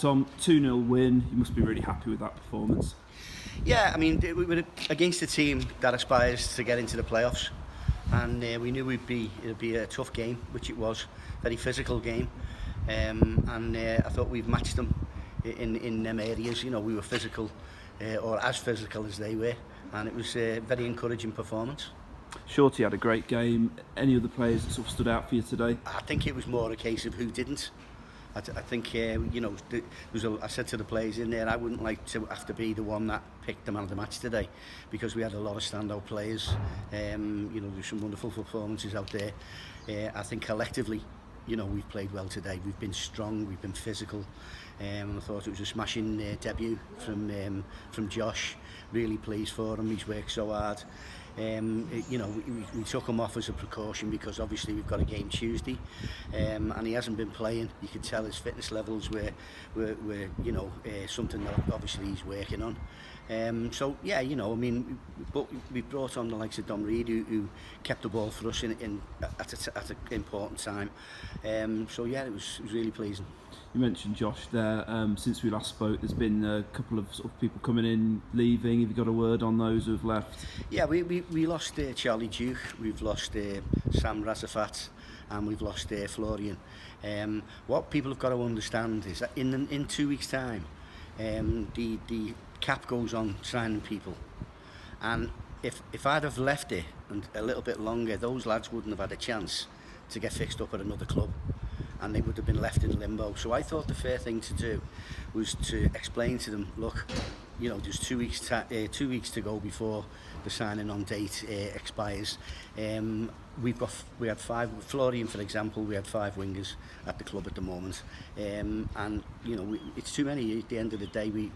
Tom, 2-0 win. You must be really happy with that performance. Yeah, I mean, we were against a team that aspires to get into the playoffs, and we knew it'd be a tough game, which it was, very physical game, and I thought we've matched them in them areas. You know, we were physical, or as physical as they were, and it was a very encouraging performance. Shorty had a great game. Any other players that sort of stood out for you today? I think it was more a case of who didn't. I think, you know, I said to the players in there, I wouldn't like to have to be the one that picked the man of the match today, because we had a lot of standout players. You know, there's some wonderful performances out there. I think collectively, you know, we've played well today. We've been strong, we've been physical. And I thought it was a smashing debut from Josh. Really pleased for him, he's worked so hard. You know, we took him off as a precaution because obviously we've got a game Tuesday, and he hasn't been playing. You could tell his fitness levels were you know, something that obviously he's working on. So yeah, you know, I mean, but we brought on the likes of Dom Reid, who kept the ball for us at an important time. So yeah, it was really pleasing. You mentioned Josh there. Since we last spoke, there's been a couple of sort of people coming in, leaving. Have you got a word on those who've left? Yeah, we lost Charlie Duke, we've lost Sam Razafat, and we've lost Florian. What people have got to understand is that in 2 weeks' time, the cap goes on signing people, and if I'd have left it and a little bit longer, those lads wouldn't have had a chance to get fixed up at another club, and they would have been left in limbo. So I thought the fair thing to do was to explain to them, look, you know, there's 2 weeks to go before the signing on date expires. We had 5, Florian for example, we had 5 wingers at the club at the moment, and you know, it's too many. At the end of the day, we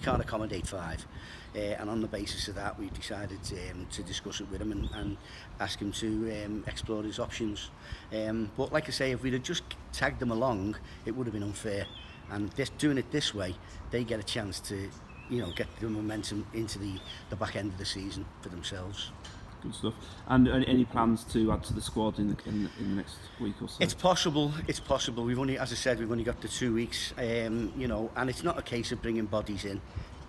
can't accommodate 5, and on the basis of that, we decided to discuss it with him and ask him to explore his options. But like I say, if we'd have just tagged them along, it would have been unfair. And doing it this way, they get a chance to, you know, get the momentum into the back end of the season for themselves. Good stuff. And any plans to add to the squad in the next week or so? It's possible. It's possible. We've only, as I said, we've only got the 2 weeks. You know, and it's not a case of bringing bodies in.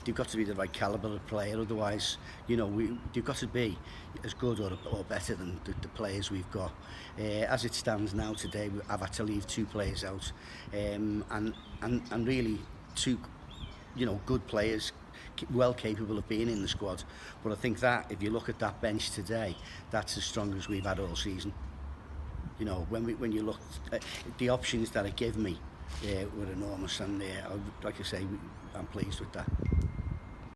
They've got to be the right calibre of player. Otherwise, you know, they've got to be as good or better than the players we've got. As it stands now today, I've had to leave 2 players out, and really 2, you know, good players, well capable of being in the squad. But I think that if you look at that bench today, that's as strong as we've had all season. You know, when you look at the options that it gave me, were enormous, and like I say, I'm pleased with that.